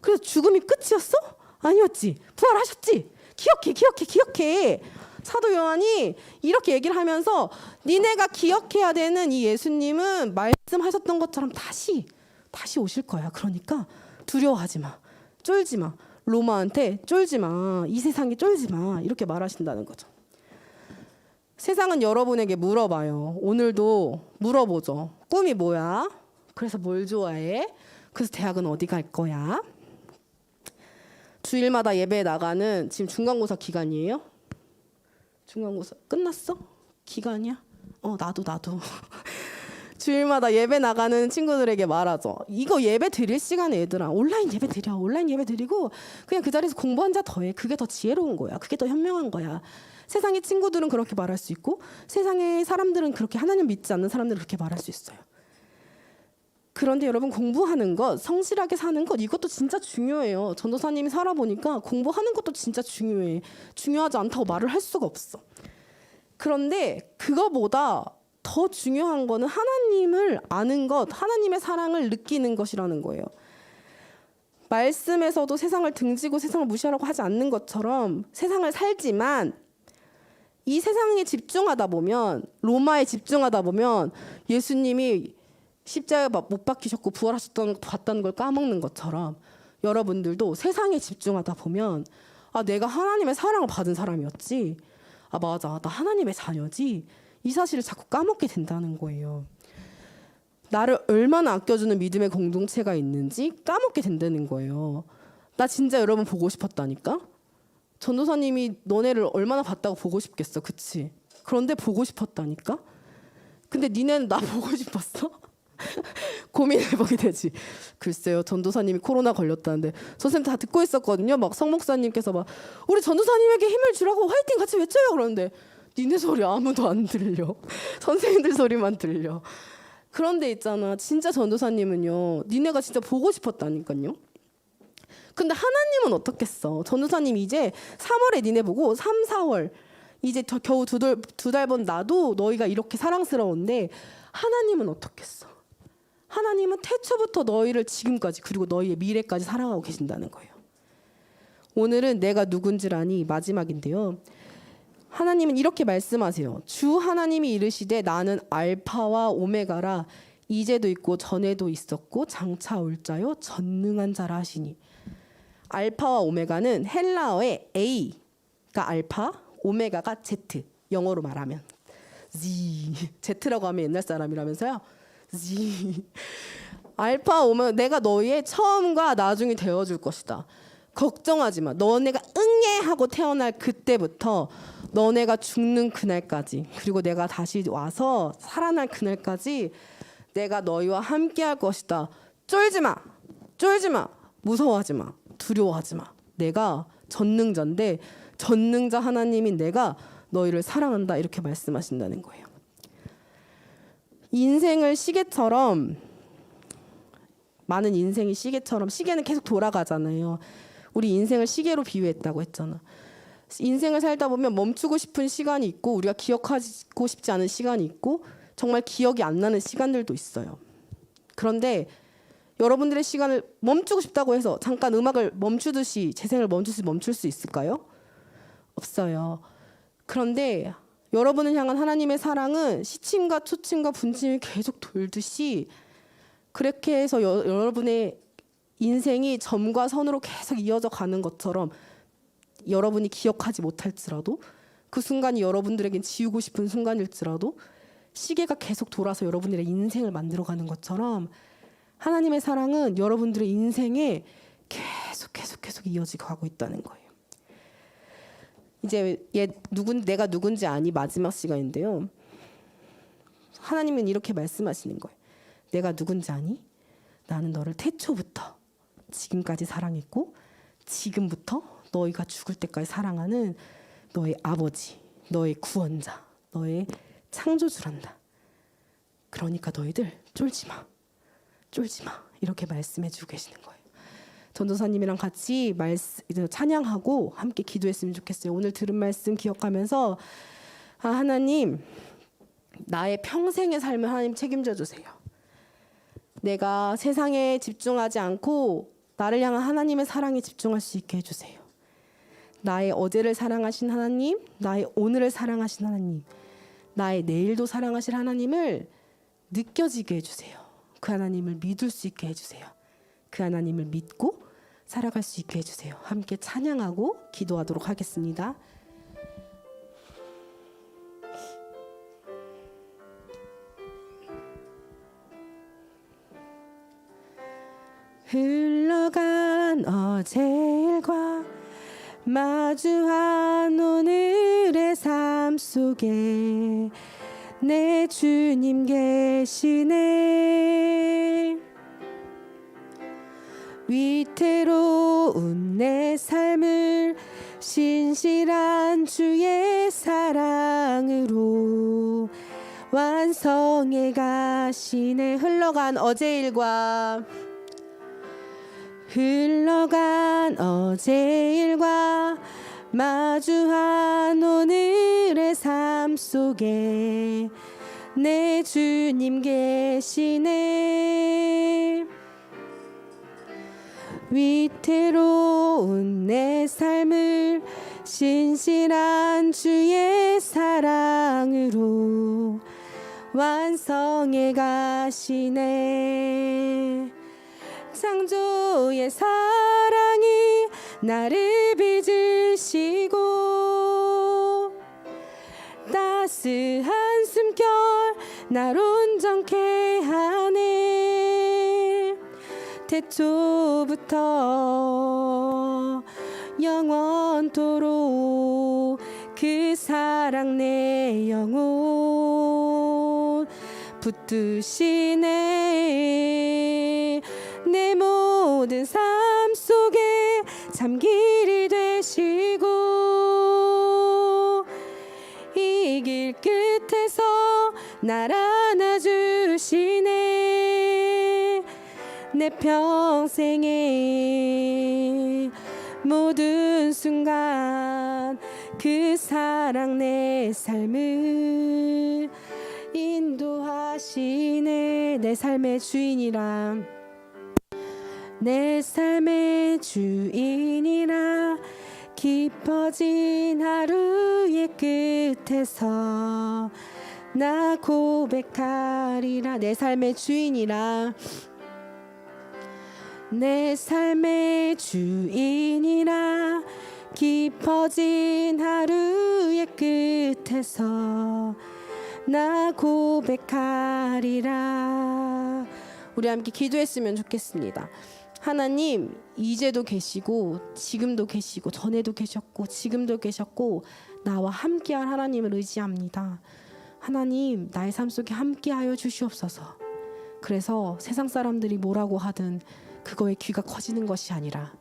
그래서 죽음이 끝이었어? 아니었지. 부활하셨지. 기억해. 사도 요한이 이렇게 얘기를 하면서 니네가 기억해야 되는 이 예수님은 말씀하셨던 것처럼 다시 오실 거야. 그러니까 두려워하지 마. 쫄지 마. 로마한테 쫄지 마. 이 세상에 쫄지 마. 이렇게 말하신다는 거죠. 세상은 여러분에게 물어봐요. 오늘도 물어보죠. 꿈이 뭐야? 그래서 뭘 좋아해? 그래서 대학은 어디 갈 거야? 주일마다 예배 나가는 지금 중간고사 기간이에요? 중간고사 끝났어? 기간이야? 나도 주일마다 예배 나가는 친구들에게 말하죠. 이거 예배 드릴 시간에 얘들아 온라인 예배 드려. 온라인 예배 드리고 그냥 그 자리에서 공부 한 자 더해. 그게 더 지혜로운 거야. 그게 더 현명한 거야. 세상의 친구들은 그렇게 말할 수 있고 세상의 사람들은 그렇게 하나님 믿지 않는 사람들은 그렇게 말할 수 있어요. 그런데 여러분 공부하는 것, 성실하게 사는 것 이것도 진짜 중요해요. 전도사님이 살아보니까 공부하는 것도 진짜 중요해. 중요하지 않다고 말을 할 수가 없어. 그런데 그거보다 더 중요한 거는 하나님을 아는 것, 하나님의 사랑을 느끼는 것이라는 거예요. 말씀에서도 세상을 등지고 세상을 무시하라고 하지 않는 것처럼 세상을 살지만 이 세상에 집중하다 보면 로마에 집중하다 보면 예수님이 십자가에 못 박히셨고 부활하셨던 봤다는 걸 까먹는 것처럼 여러분들도 세상에 집중하다 보면 내가 하나님의 사랑을 받은 사람이었지. 맞아. 나 하나님의 자녀지. 이 사실을 자꾸 까먹게 된다는 거예요. 나를 얼마나 아껴주는 믿음의 공동체가 있는지 까먹게 된다는 거예요. 나 진짜 여러분 보고 싶었다니까. 전도사님이 너네를 얼마나 봤다고 보고 싶겠어. 그치? 그런데 보고 싶었다니까. 근데 니네는 나 보고 싶었어? 고민해보게 되지. 글쎄요, 전도사님이 코로나 걸렸다는데 선생님 다 듣고 있었거든요. 막 성목사님께서 막 우리 전도사님에게 힘을 주라고 화이팅 같이 외쳐요 그러는데 니네 소리 아무도 안 들려. 선생님들 소리만 들려. 그런데 있잖아, 진짜 전도사님은요 니네가 진짜 보고 싶었다니까요. 근데 하나님은 어떻겠어. 전도사님 이제 3월에 니네 보고 3, 4월 이제 겨우 두 달 번 나도 너희가 이렇게 사랑스러운데 하나님은 어떻겠어. 하나님은 태초부터 너희를 지금까지 그리고 너희의 미래까지 사랑하고 계신다는 거예요. 오늘은 내가 누군지를 아니 마지막인데요. 하나님은 이렇게 말씀하세요. 주 하나님이 이르시되 나는 알파와 오메가라 이제도 있고 전에도 있었고 장차 올 자요 전능한 자라 하시니. 알파와 오메가는 헬라어의 A가 알파, 오메가가 Z. 영어로 말하면 Z라고 하면 옛날 사람이라면서요. Z. 알파 오메가 내가 너희의 처음과 나중이 되어줄 것이다. 걱정하지 마. 너네가 응애 하고 태어날 그때부터 너네가 죽는 그날까지 그리고 내가 다시 와서 살아날 그날까지 내가 너희와 함께 할 것이다. 쫄지 마. 무서워하지 마. 두려워하지 마. 내가 전능자인데 전능자 하나님인 내가 너희를 사랑한다. 이렇게 말씀하신다는 거예요. 인생을 시계처럼 많은 인생이 시계처럼 시계는 계속 돌아가잖아요. 우리 인생을 시계로 비유했다고 했잖아. 인생을 살다 보면 멈추고 싶은 시간이 있고 우리가 기억하고 싶지 않은 시간이 있고 정말 기억이 안 나는 시간들도 있어요. 그런데 여러분들의 시간을 멈추고 싶다고 해서 잠깐 음악을 멈추듯이 재생을 멈출 수 있을까요? 없어요. 그런데 여러분을 향한 하나님의 사랑은 시침과 초침과 분침이 계속 돌듯이 그렇게 해서 여러분의 인생이 점과 선으로 계속 이어져 가는 것처럼 여러분이 기억하지 못할지라도 그 순간이 여러분들에겐 지우고 싶은 순간일지라도 시계가 계속 돌아서 여러분들의 인생을 만들어가는 것처럼 하나님의 사랑은 여러분들의 인생에 계속 이어지고 가고 있다는 거예요. 이제 내가 누군지 아니 마지막 시간인데요. 하나님은 이렇게 말씀하시는 거예요. 내가 누군지 아니? 나는 너를 태초부터 지금까지 사랑했고 지금부터 너희가 죽을 때까지 사랑하는 너의 아버지, 너의 구원자, 너의 창조주란다. 그러니까 너희들 쫄지 마. 이렇게 말씀해 주고 계시는 거예요. 전도사님이랑 같이 찬양하고 함께 기도했으면 좋겠어요. 오늘 들은 말씀 기억하면서 하나님 나의 평생의 삶을 하나님 책임져 주세요. 내가 세상에 집중하지 않고 나를 향한 하나님의 사랑에 집중할 수 있게 해주세요. 나의 어제를 사랑하신 하나님, 나의 오늘을 사랑하신 하나님, 나의 내일도 사랑하실 하나님을 느껴지게 해주세요. 그 하나님을 믿을 수 있게 해주세요. 그 하나님을 믿고 살아갈 수 있게 해주세요. 함께 찬양하고 기도하도록 하겠습니다. 흘러간 어제 일과 마주한 오늘의 삶 속에 내 주님 계시네. 위태로운 내 삶을 신실한 주의 사랑으로 완성해 가시네. 흘러간 어제 일과 마주한 오늘의 삶 속에 내 주님 계시네. 위태로운 내 삶을 신실한 주의 사랑으로 완성해 가시네. 창조의 사랑이 나를 빚으시고 따스한 숨결 날 온전케 하네. 태초부터 영원토록 그 사랑 내 영혼 붙드시네. 내 모든 삶 속에 잠길이 되시고 이 길 끝에서 날 안아주시네. 내 평생의 모든 순간 그 사랑 내 삶을 인도하시네. 내 삶의 주인이라 내 삶의 주인이라 깊어진 하루의 끝에서 나 고백하리라. 내 삶의 주인이라 내 삶의 주인이라 깊어진 하루의 끝에서 나 고백하리라. 우리 함께 기도했으면 좋겠습니다. 하나님, 이제도 계시고 지금도 계시고 전에도 계셨고 지금도 계셨고 나와 함께할 하나님을 의지합니다. 하나님, 나의 삶 속에 함께하여 주시옵소서. 그래서 세상 사람들이 뭐라고 하든 그거에 귀가 커지는 것이 아니라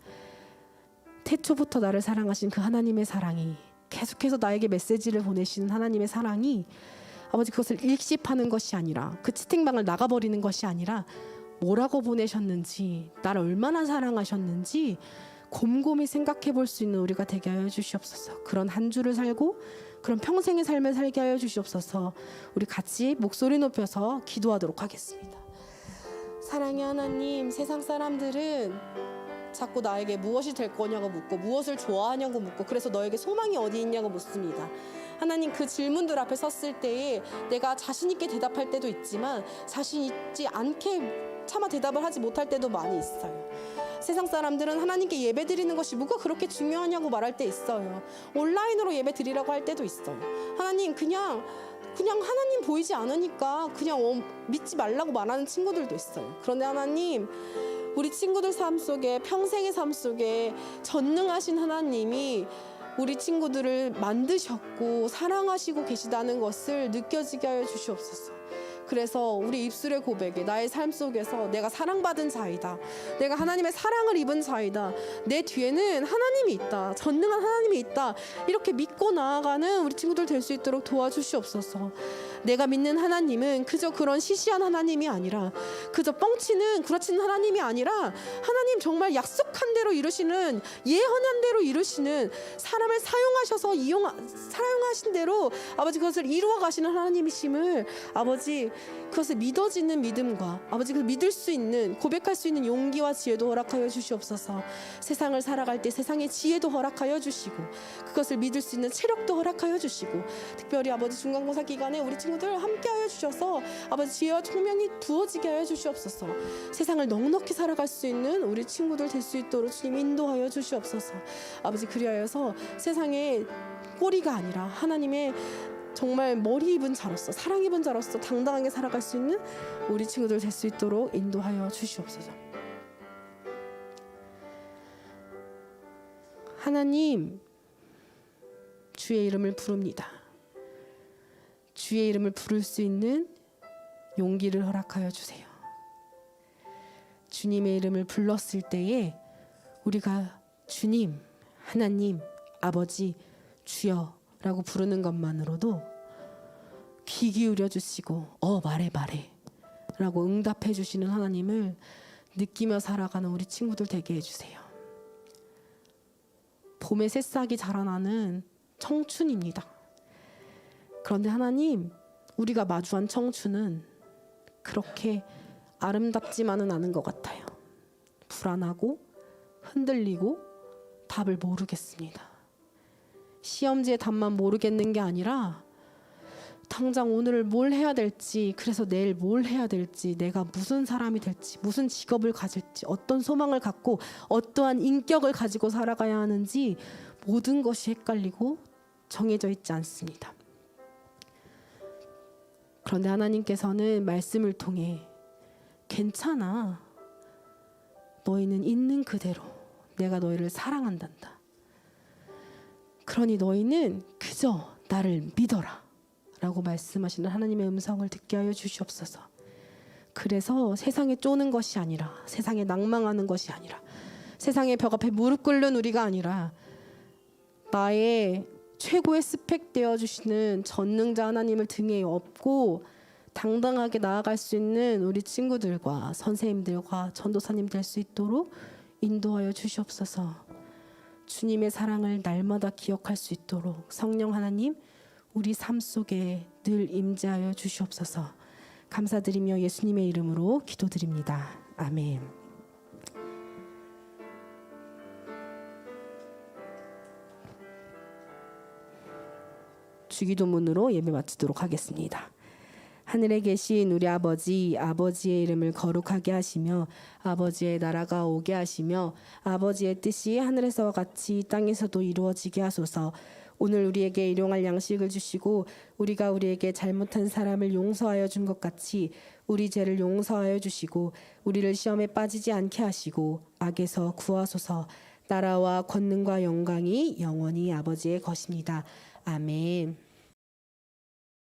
태초부터 나를 사랑하신 그 하나님의 사랑이 계속해서 나에게 메시지를 보내시는 하나님의 사랑이 아버지 그것을 일십하는 것이 아니라 그 채팅방을 나가버리는 것이 아니라 뭐라고 보내셨는지, 나를 얼마나 사랑하셨는지 곰곰이 생각해 볼 수 있는 우리가 되게 하여 주시옵소서. 그런 한 주를 살고 그런 평생의 삶을 살게 하여 주시옵소서. 우리 같이 목소리 높여서 기도하도록 하겠습니다. 사랑의 하나님, 세상 사람들은 자꾸 나에게 무엇이 될 거냐고 묻고 무엇을 좋아하냐고 묻고 그래서 너에게 소망이 어디 있냐고 묻습니다. 하나님, 그 질문들 앞에 섰을 때에 내가 자신 있게 대답할 때도 있지만 자신 있지 않게 차마 대답을 하지 못할 때도 많이 있어요. 세상 사람들은 하나님께 예배 드리는 것이 뭐가 그렇게 중요하냐고 말할 때 있어요. 온라인으로 예배 드리라고 할 때도 있어요. 하나님, 그냥 하나님 보이지 않으니까 그냥 믿지 말라고 말하는 친구들도 있어요. 그런데 하나님, 우리 친구들 삶 속에, 평생의 삶 속에 전능하신 하나님이 우리 친구들을 만드셨고 사랑하시고 계시다는 것을 느껴지게 하여 주시옵소서. 그래서 우리 입술의 고백에 나의 삶 속에서 내가 사랑받은 자이다, 내가 하나님의 사랑을 입은 자이다, 내 뒤에는 하나님이 있다, 전능한 하나님이 있다, 이렇게 믿고 나아가는 우리 친구들 될 수 있도록 도와주시옵소서. 내가 믿는 하나님은 그저 그런 시시한 하나님이 아니라, 그저 뻥치는 구라치는 하나님이 아니라, 하나님 정말 약속한 대로 이루시는, 예언한 대로 이루시는, 사람을 사용하셔서 사용하신 대로 아버지 그것을 이루어 가시는 하나님이심을 아버지 그것을 믿어지는 믿음과 아버지 그 믿을 수 있는, 고백할 수 있는 용기와 지혜도 허락하여 주시옵소서. 세상을 살아갈 때 세상의 지혜도 허락하여 주시고 그것을 믿을 수 있는 체력도 허락하여 주시고, 특별히 아버지 중간고사 기간에 우리 친구들 함께하여 주셔서 아버지 지혜와 총명이 부어지게 하여 주시옵소서. 세상을 넉넉히 살아갈 수 있는 우리 친구들 될 수 있도록 주님 인도하여 주시옵소서. 아버지, 그리하여서 세상의 꼬리가 아니라 하나님의 정말 머리 입은 자로서, 사랑 입은 자로서 당당하게 살아갈 수 있는 우리 친구들 될 수 있도록 인도하여 주시옵소서. 하나님, 주의 이름을 부릅니다. 주의 이름을 부를 수 있는 용기를 허락하여 주세요. 주님의 이름을 불렀을 때에 우리가 주님, 하나님, 아버지, 주여 라고 부르는 것만으로도 귀 기울여 주시고 말해 라고 응답해 주시는 하나님을 느끼며 살아가는 우리 친구들 되게 해주세요. 봄에 새싹이 자라나는 청춘입니다. 그런데 하나님, 우리가 마주한 청춘은 그렇게 아름답지만은 않은 것 같아요. 불안하고 흔들리고 답을 모르겠습니다. 시험지의 답만 모르겠는 게 아니라 당장 오늘 뭘 해야 될지, 그래서 내일 뭘 해야 될지, 내가 무슨 사람이 될지, 무슨 직업을 가질지, 어떤 소망을 갖고 어떠한 인격을 가지고 살아가야 하는지 모든 것이 헷갈리고 정해져 있지 않습니다. 그런데 하나님께서는 말씀을 통해 괜찮아, 너희는 있는 그대로 내가 너희를 사랑한단다, 그러니 너희는 그저 나를 믿어라 라고 말씀하시는 하나님의 음성을 듣게 하여 주시옵소서. 그래서 세상에 쪼는 것이 아니라, 세상에 낭망하는 것이 아니라, 세상의 벽 앞에 무릎 꿇는 우리가 아니라, 나의 최고의 스펙 되어주시는 전능자 하나님을 등에 업고 당당하게 나아갈 수 있는 우리 친구들과 선생님들과 전도사님 될 수 있도록 인도하여 주시옵소서. 주님의 사랑을 날마다 기억할 수 있도록 성령 하나님, 우리 삶 속에 늘 임재하여 주시옵소서. 감사드리며 예수님의 이름으로 기도드립니다. 아멘. 주기도문으로 예배 마치도록 하겠습니다. 하늘에 계신 우리 아버지, 아버지의 이름을 거룩하게 하시며 아버지의 나라가 오게 하시며 아버지의 뜻이 하늘에서와 같이 땅에서도 이루어지게 하소서. 오늘 우리에게 일용할 양식을 주시고 우리가 우리에게 잘못한 사람을 용서하여 준 것 같이 우리 죄를 용서하여 주시고 우리를 시험에 빠지지 않게 하시고 악에서 구하소서. 나라와 권능과 영광이 영원히 아버지의 것입니다. 아멘.